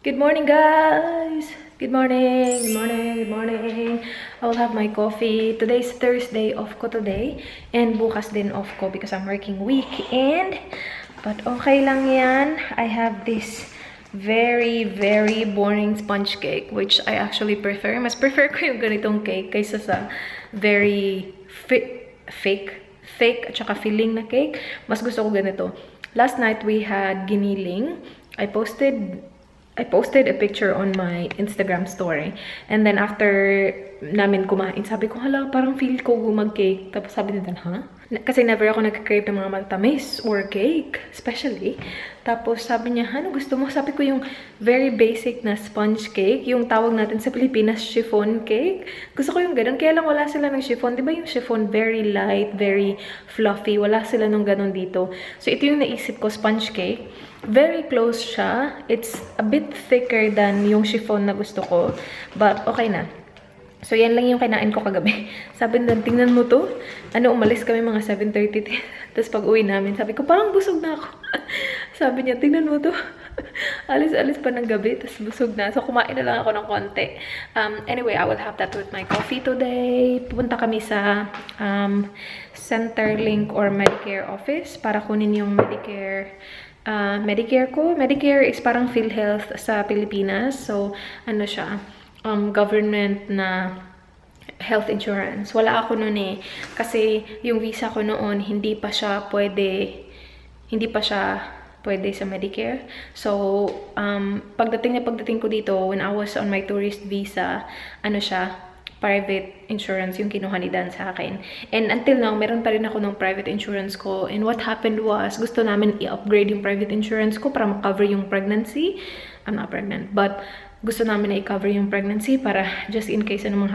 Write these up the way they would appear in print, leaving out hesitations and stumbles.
Good morning, guys! Good morning, good morning, good morning. I will have my coffee. Today's Thursday, off ko today. And bukas din off ko because I'm working weekend. But okay lang yan. I have this very boring sponge cake, which I actually prefer. Mas prefer ko yung ganitong cake kaysa sa very fake at saka filling na cake. Mas gusto ko ganito. Last night, we had giniling. I posted a picture on my Instagram story. And then after namin kumain, sabi ko, hala, parang feel ko mag-cake. Tapos sabi nila, ha? Kasi never ako nag-crave ng mga matamis or cake, especially. Tapos sabi niya, ano gusto mo? Sabi ko yung very basic na sponge cake. Yung tawag natin sa Pilipinas, chiffon cake. Gusto ko yung ganun. Kaya lang wala sila ng chiffon. Diba yung chiffon very light, very fluffy? Wala sila nung ganun dito. So ito yung naisip ko, sponge cake. Very close siya. It's a bit thicker than yung chiffon na gusto ko. But okay na. So, yan lang yung kinain ko kagabi. Sabi nila, tingnan mo to. Umalis kami mga 7:30. Tapos pag uwi namin, sabi ko, parang busog na ako. Sabi niya, tingnan mo to. Alis pa ng gabi, tapos busog na. So, kumain na lang ako ng konti. Anyway, I will have that with my coffee today. Pupunta kami sa Centerlink or Medicare office para kunin yung Medicare ko. Medicare is parang PhilHealth sa Pilipinas. So, ano siya? Government na health insurance. Wala ako noon eh. Kasi yung visa ko noon, hindi pa siya pwede sa Medicare. So, pagdating ko dito, when I was on my tourist visa, ano siya, private insurance yung kinuha ni Dan sa akin. And until now, meron pa rin ako ng private insurance ko. And what happened was, gusto namin i-upgrade yung private insurance ko para ma-cover yung pregnancy. I'm not pregnant, but gusto namin na i-cover yung pregnancy para just in case ano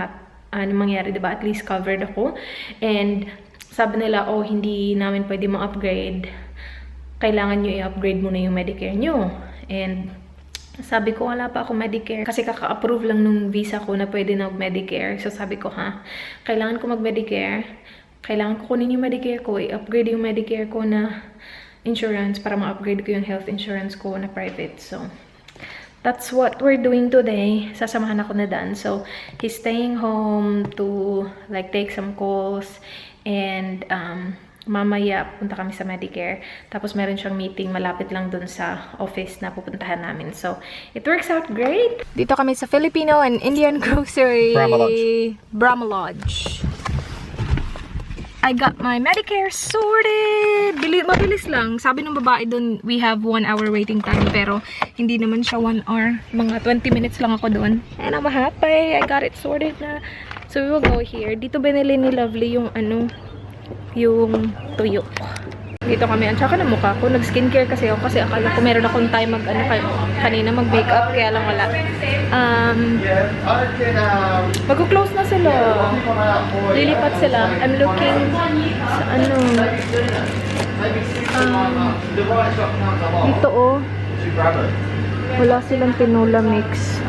mangyari, diba? At least covered ako. And sabi nila, oh, hindi namin pwede ma-upgrade. Kailangan nyo i-upgrade muna yung Medicare nyo. And sabi ko, wala pa ako Medicare. Kasi kaka-approve lang nung visa ko na pwede na Medicare. So sabi ko, kailangan ko mag-Medicare. Kailangan ko kunin yung Medicare ko. I-upgrade yung Medicare ko na insurance para ma-upgrade ko yung health insurance ko na private. So, that's what we're doing today. Sasamahan ako na Dan. So, he's staying home to like take some calls. And mamaya punta kami sa Medicare. Tapos meron siyang meeting malapit lang dun sa office na pupuntahan namin. So, it works out great. Dito kami sa Filipino and Indian grocery. Brahma Lodge. I got my Medicare sorted. Mabilis lang. Sabi ng babae dun, we have 1 hour waiting time. Pero, hindi naman siya 1 hour. Mga 20 minutes lang ako dun. And I'm happy. I got it sorted na. So, we will go here. Dito binili ni Lovely yung yung tuyo. Dito kami. Ang tsaka ng mukha ko. Nag-skincare kasi ako. Kasi akala ko meron akong time kanina mag-makeup. Kaya lang wala. Mag-close na sila. Lilipat sila. I'm looking sa dito wala silang tinola mix.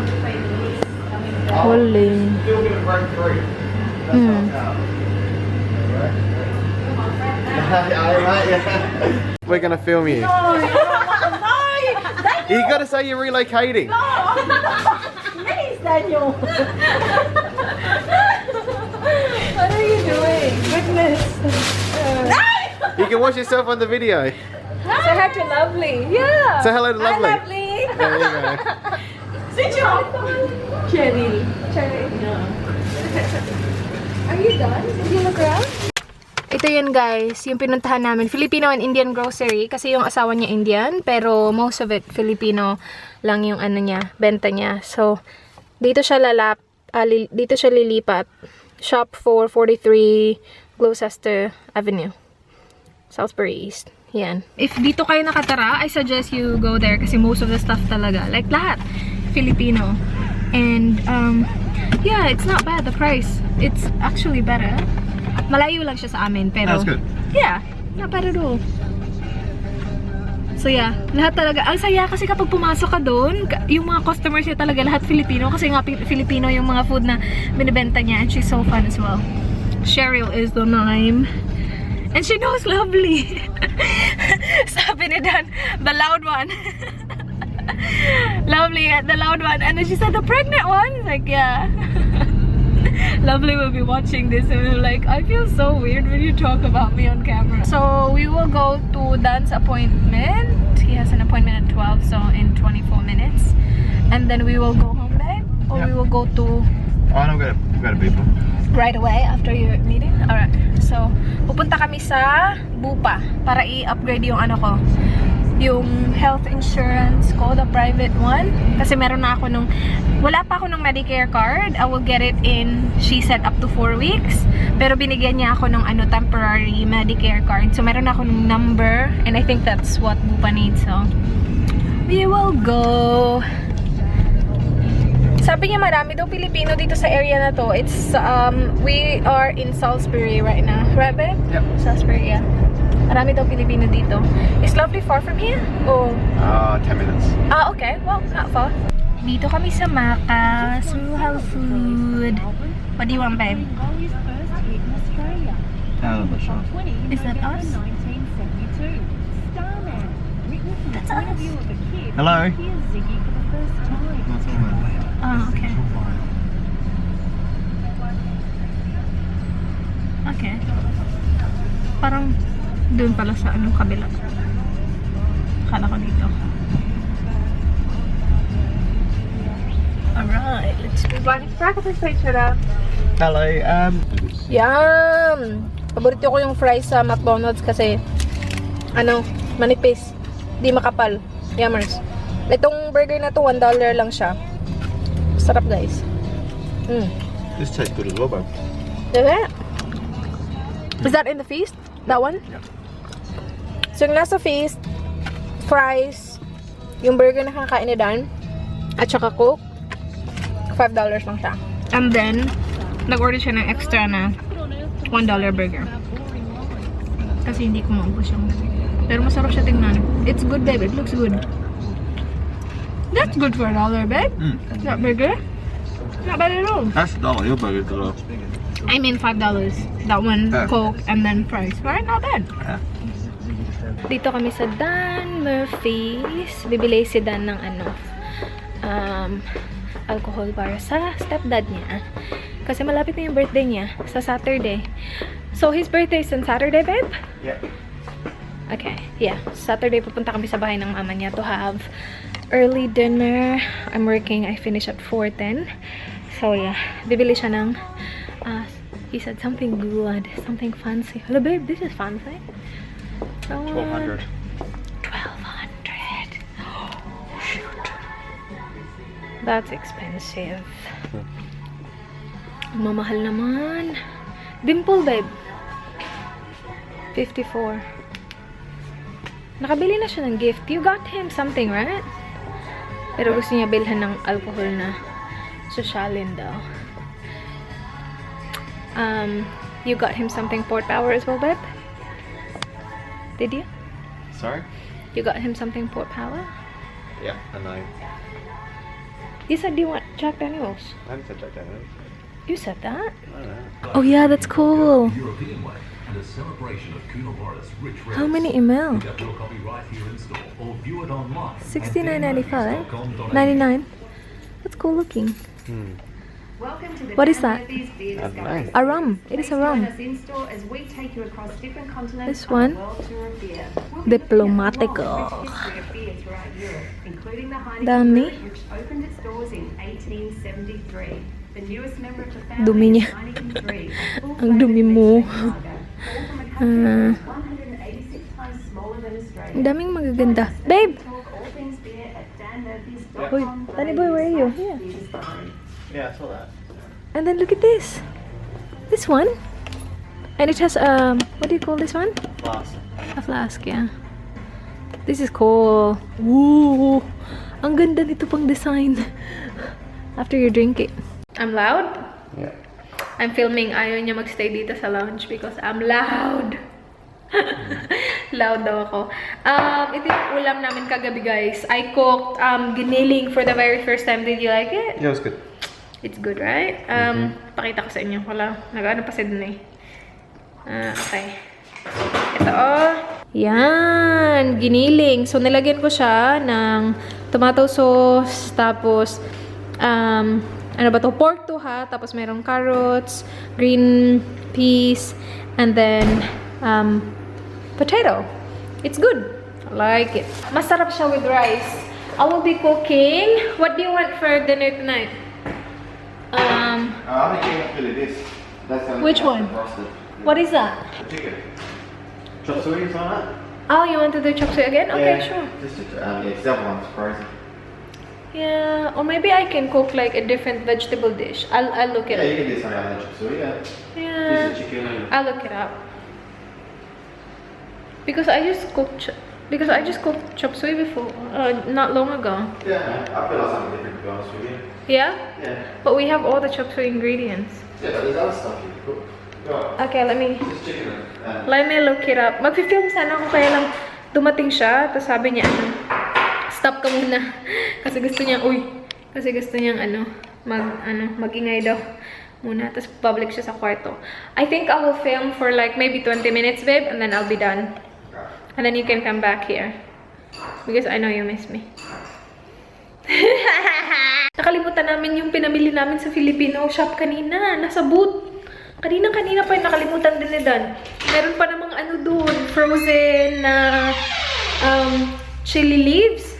Holy. We're gonna film you. No! You gotta say you're relocating. Please, Daniel! What are you doing? Goodness! You can watch yourself on the video. Say hi to Lovely. Yeah! Say hello to Lovely. Hi, Lovely! There you go. Sit down! Cheryl. No. Are you done? Did you look around? Ito yun guys, yung pinuntahan namin, Filipino and Indian grocery, kasi yung asawa niya Indian, pero most of it Filipino lang yung benta niya. So, dito siya lilipat. Shop 443 Gloucester Avenue, Salisbury East. Yan. If dito kayo nakatara, I suggest you go there kasi most of the stuff talaga, like lahat, Filipino. And, yeah, it's not bad, the price. It's actually better. Malayo lang siya sa amin, pero That's good. Yeah, not bad at all. So yeah, lahat talaga. Ang saya kasi kapag pumasok ka doon, yung mga customers niya talaga lahat Filipino kasi nga Filipino yung mga food na binibenta niya, and she's so fun as well. Cheryl is the name. And she knows Lovely. Sabi ni Dan, the loud one. Lovely, the loud one. And then she said, the pregnant one? It's like, yeah. Lovely will be watching this and we're like, I feel so weird when you talk about me on camera. So we will go to Dan's appointment. He has an appointment at 12, so in 24 minutes. And then we will go home, babe? Or we will go to... Oh, no, we've got a people. Right away after your meeting? Alright. So, pupunta kami sa Bupa para i-upgrade yung ano ko. Yung health insurance ko, the private one. Kasi meron na ako nung... Wala pa ako nung Medicare card. I will get it in, she said, up to 4 weeks. Pero binigyan niya ako nung ano, temporary Medicare card. So, meron na ako nung number. And I think that's what Bupa needs. So, we will go. Sabi niya marami daw Pilipino dito sa area na to. It's, we are in Salisbury right now. Right, babe? Yep. Salisbury, yeah. Marami daw Pilipino dito. Is Lovely far from here? Oh. 10 minutes. Ah, okay. Well, not far. Dito kami sa Macas. We will have food. What do you want, babe? Is that us? That's us. Hello. Oh, okay. Okay. Parang doon pala sa anong kabila. Akala ko dito. Alright, let's go. Hello. Yum! Paborito ko yung fries sa McDonald's kasi ano, manipis. Di makapal. Yummers. Itong burger na to, $1 lang siya. Sarap, guys. This tastes good as well, babe. Is that in the feast? That one? Yeah. So, yung nasa feast, fries, yung burger na kakain ni Dan, at saka Coke, $5 lang siya. And then, nag-order siya ng extra na $1 burger. Kasi hindi ko maubos yung... Pero masarap siya tingnan. It's good, babe. It looks good. That's good for $1, babe. That burger. Not bad at all. That's $1. Your burger's $1. I mean $5. That one, Coke, and then fries. Right? Not bad. Yeah. Dito kami sa Dan Murphy's. Bibili si Dan ng ano, alcohol para sa stepdad niya. Kasi malapit na yung birthday niya sa Saturday. So, his birthday is on Saturday, babe? Yeah. Okay, yeah. Saturday, pupunta kami sa bahay ng mama niya to have early dinner. I'm working. I finish at 4:10. So, yeah. Bibili siya ng, he said something good. Something fancy. Hello, babe. This is fancy. 1,200. 1,200. Oh, shoot. That's expensive. Mamahal naman. Dimple, babe. 54. Nakabili na siya ng gift. You got him something, right? Pero gusto niya bilhan ng alcohol na sosyalin daw. You got him something port power as well, babe? Did you? Sorry? You got him something port power? Yeah, I know. You said you want Jack Daniels. I haven't said Jack Daniels. You said that? I don't know. Oh yeah, that's cool. European way and a celebration of Coonawarra's rich How many ml? Pick up your copy right here in store or view it online. $69.95. 99. That's cool looking. Welcome to the What is Dan that? Murphy's Beer I don't Discovery. know. A rum. It is a Please join rum. us in store as we take you across different continents This on one? a world tour of beer. We'll be looking at the long, Diplomatico. rich history of beer throughout Europe, including the Heineken Dami. Brewery, which opened its doors in 1873. The newest member of the family Dumi is niya. Heineken 3, a full Ang dumi mo. lager, all from a country that's 186 times smaller than Australia. Ang daming magaganda. Babe! Talk all things beer at danmurphys.com. Uy, Danny boy, where are you? Here. Beer Discovery. Yeah, I saw that. And then look at this. This one. And it has, what do you call this one? Last. A flask, yeah. This is cool. Ooh! Ang ganda nito pang design. After you drink it. I'm loud? Yeah. I'm filming. Ayaw niya magstay dito sa lounge because I'm loud. Loud daw ako. Ito yung ulam namin kagabi, guys. I cooked giniling for the very first time. Did you like it? Yeah, it was good. It's good, right? Pakita ko sa inyo. Wala. Nag-ano pa si dun eh. Okay. Ito, oh. Yan. naman, giniling. So, nilagyan ko siya ng tomato sauce, tapos, ano ba to? Pork to ha, tapos merong carrots, green peas, and then, potato. It's good. I like it. Masarap siya with rice. I will be cooking. What do you want for dinner tonight? I think you're gonna this. That's the only Which thing one? that's frosted. What is that? The chicken. Chop suey or something like that? Oh, you want to do chop suey again? Okay, Yeah, sure. Just yeah, the other one's frozen. Yeah, or maybe I can cook like a different vegetable dish. I'll look it Yeah, up. you can do something like that chop suey. Yeah. Yeah, Just the chicken and I'll look it up. Because I just cooked chop suey before, not long ago. yeah. I feel like something different to be honest with you. Yeah, Yeah. but we have all the chop suey ingredients. Yeah, but there's other stuff you can cook. Go. Okay, let me Just chicken and look it up. Mag-film sana ako kaya lang dumating siya. Tapos sabi niya, stop ka muna. Kasi gusto niya, magingay daw muna. Tapos public siya sa kwarto. I think I will film for like maybe 20 minutes, babe. And then I'll be done. And then you can come back here. Because I know you miss me. Nakalimutan namin yung pinamili namin sa Filipino shop kanina. Nasa booth. Kanina pa yung nakalimutan din ni Dan. Meron pa namang ano doon. Frozen na chili leaves.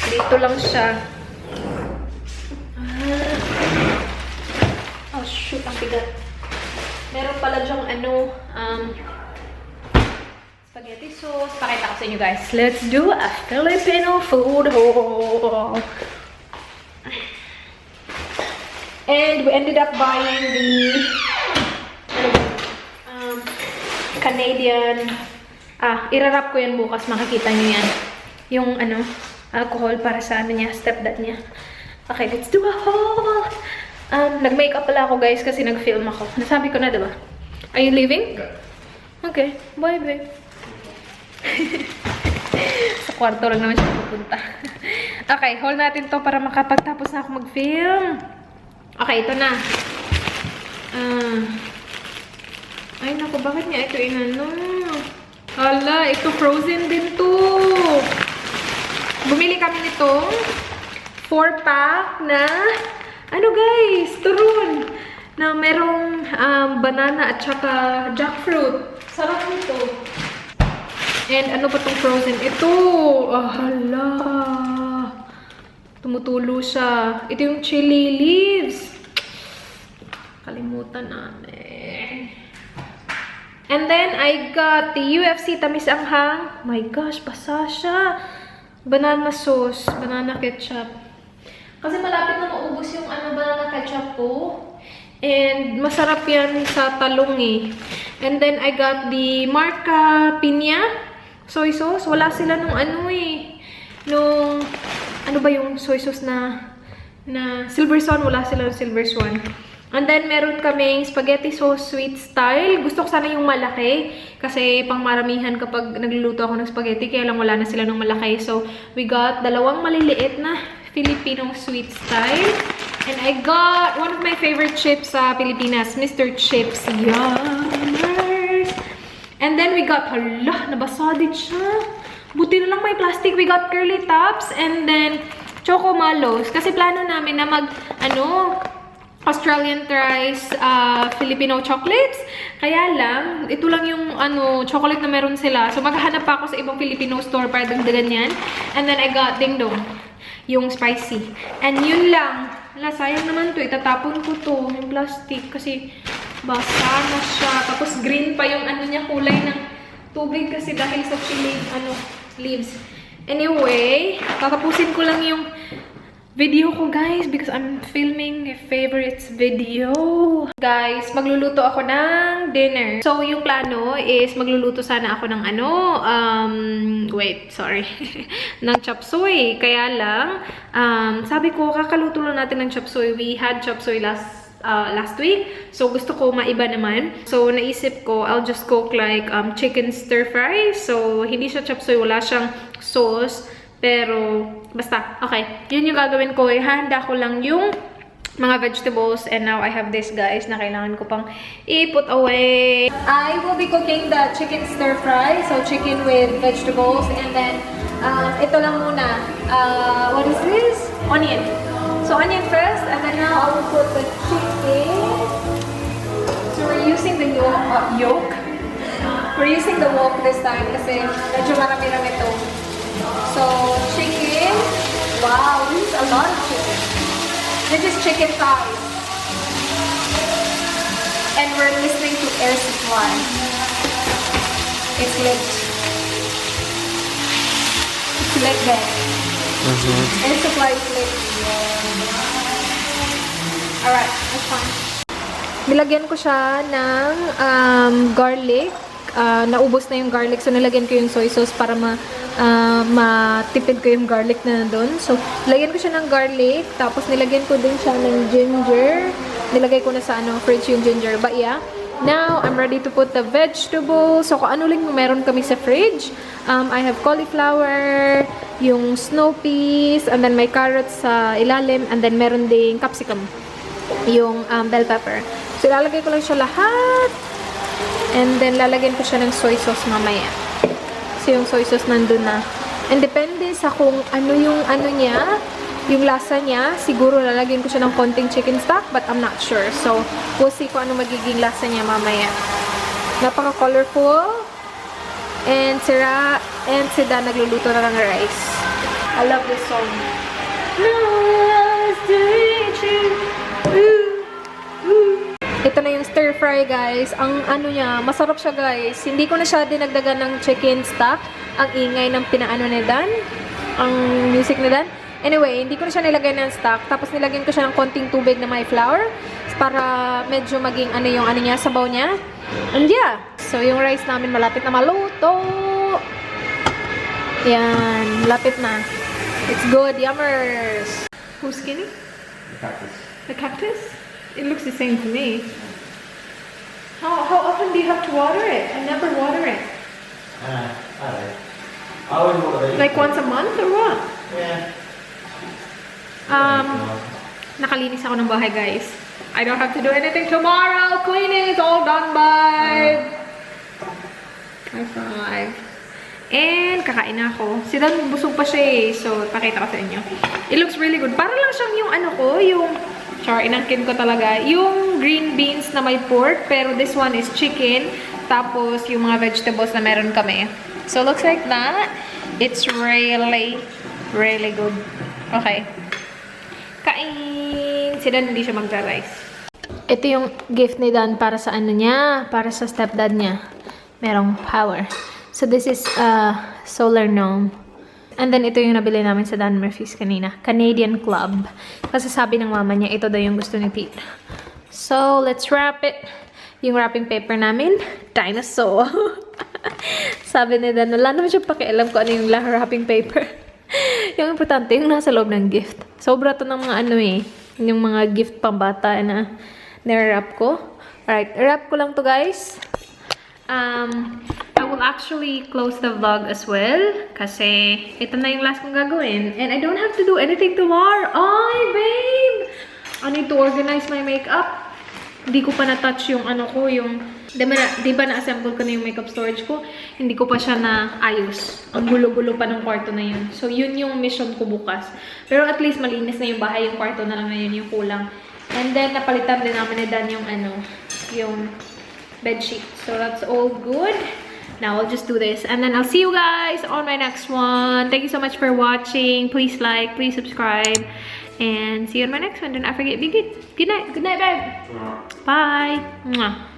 Dito lang siya. Oh shoot, ang bigat. Meron pala dyang spaghetti sauce. Pakita ko sa inyo guys. Let's do a Filipino food haul. And we ended up buying the Canadian. Irarap ko yan bukas. Makikita nyo yan. Yung alcohol para sa stepdad niya. Okay, let's do a haul. Nag-makeup pala ako guys kasi nag-film ako. Nasabi ko na, diba? Are you leaving? Okay. Bye, babe. Sa kwarto lang naman siya pupunta. Okay, haul natin to para makapagtapos na ako mag-film. Okay, ito na. Ay, naku, bakit niya ito inano? Hala, ito frozen din to. Bumili kami nitong 4-pack na guys, turon na merong banana at saka jackfruit. Sarap nito. And ano pa tong frozen? Ito! Hala! Tumutulo siya. Ito yung chili leaves. Kalimutan namin. And then, I got the UFC Tamis Anghang. My gosh, basa siya. Banana sauce. Banana ketchup. Kasi malapit na maubos yung banana ketchup ko. And masarap yan sa talong eh. And then, I got the Marca Piña soy sauce. Wala sila nung ano ba yung soy sauce na Silver Swan? Wala sila ng Silver Swan. And then, meron kaming spaghetti sauce sweet style. Gusto ko sana yung malaki. Kasi pang maramihan kapag nagluluto ako ng spaghetti. Kaya lang wala na sila ng malaki. So, we got 2 maliliit na Filipino sweet style. And I got one of my favorite chips sa Pilipinas. Mr. Chips. Yummers! And then, we got, hala, nabasa din siya. Buti na lang may plastic. We got curly tops. And then, choco malos. Kasi plano namin na Australian Thrice Filipino chocolates. Kaya lang, ito lang yung chocolate na meron sila. So, maghahanap pa ako sa ibang Filipino store para dagdagan yan. And then, I got Ding Dong. Yung spicy. And yun lang. Wala, sayang naman to. Itatapon ko to. Yung plastic. Kasi, basa na siya. Tapos, green pa yung niya, kulay ng tubig. Kasi dahil sa chili, leaves. Anyway, tatapusin ko lang yung video ko guys because I'm filming a favorites video. Guys, magluluto ako ng dinner. So, yung plano is magluluto sana ako ng ng chop suey. Kaya lang, sabi ko, kakaluto lang natin ng chop suey. We had chop suey last week. So, gusto ko maiba naman. So, naisip ko, I'll just cook like chicken stir fry. So, hindi siya chop suey. Wala siyang sauce. Pero, basta, okay. Yun yung gagawin ko. Ihahanda ko lang yung mga vegetables. And now I have this, guys, na kailangan ko pang i-put away. I will be cooking the chicken stir fry. So, chicken with vegetables. And then, ito lang muna. What is this? Onion. So, onion first. And then now I will put the chicken. So, we're using the yolk. We're using the wok this time kasi medyo marami-rami ito. So, chicken. Wow, this is a lot of chicken. This is chicken thighs. And we're listening to air supply. It's lit. It's lit there. Air supply is lit. Alright, that's fine. Nilagyan ko siya ng garlic. Naubos na yung garlic. So, nilagyan ko yung soy sauce para matipid ko yung garlic na nandun. So, nilagyan ko siya ng garlic. Tapos, nilagyan ko din siya ng ginger. Nilagay ko na sa fridge yung ginger. But yeah, now, I'm ready to put the vegetables. So, kung ano lang meron kami sa fridge. I have cauliflower, yung snow peas, and then may carrots sa ilalim, and then meron ding capsicum, yung bell pepper. So, ilalagay ko lang siya lahat. And then, lalagyan ko siya ng soy sauce mamaya. So, yung soy sauce nandun na. And depende sa kung ano yung niya, yung lasa niya. Siguro, lalagyan ko siya ng konting chicken stock, but I'm not sure. So, we'll see kung ano magiging lasa niya mamaya. Napaka-colorful. And si Dan nagluluto na ng rice. I love this song. Ito na yung stir fry, guys. Ang niya, masarap siya, guys. Hindi ko na siya dinagdagan ng chicken stock. Ang ingay ng pinaano ni Dan. Ang music ni Dan. Anyway, hindi ko na siya nilagay ng stock. Tapos nilagyan ko siya ng konting tubig na may flour. Para medyo maging yung niya, sabaw niya. And yeah. So, yung rice namin malapit na maluto. Yan. Malapit na. It's good. Yummers. Who's skinny? The cactus. The cactus? It looks the same to me. How often do you have to water it? I never water it. I always water it. Like once a month or what? Yeah. Nakalinis ako ng bahay, guys. I don't have to do anything tomorrow. Cleaning is all done by... High five. And kakain na ako. Si Dan, busog pa siya eh. So, pakita ko sa inyo. It looks really good. Para lang siyang yung yung... inangkin ko talaga. Yung green beans na may pork, pero this one is chicken. Tapos, yung mga vegetables na meron kami. So, looks like that. It's really, really good. Okay. Kain! Si Dan, hindi siya magra-rice. Ito yung gift ni Dan para sa niya. Para sa stepdad niya. Merong power. So, this is solar gnome. And then, ito yung nabili namin sa Dan Murphy's kanina. Canadian Club. Kasi sabi ng mama niya, ito daw yung gusto ni Pete. So, let's wrap it. Yung wrapping paper namin, dinosaur. Sabi ni Dan, wala naman siya pakialam kung ano yung wrapping paper. Yung importante, yung nasa loob ng gift. Sobra to ng mga yung mga gift pambata na nirewrap ko. Alright, wrap ko lang to, guys. I will actually close the vlog as well kasi ito na yung last kong gagawin and I don't have to do anything tomorrow. Ay, babe! I need to organize my makeup. Hindi ko pa na-touch yung yung... Di ba na-assemble ko na yung makeup storage ko? Hindi ko pa siya na-ayos. Ang gulo-gulo pa ng kwarto na yun. So, yun yung mission ko bukas. Pero at least malinis na yung bahay. Yung kwarto na lang na yun yung kulang. And then, napalitan din namin ni Dan yung yung bedsheet. So, that's all good. Now, I'll just do this. And then, I'll see you guys on my next one. Thank you so much for watching. Please like, please subscribe. And see you on my next one. Do not forget, be good. Good night. Good night, babe. Bye. Mwah.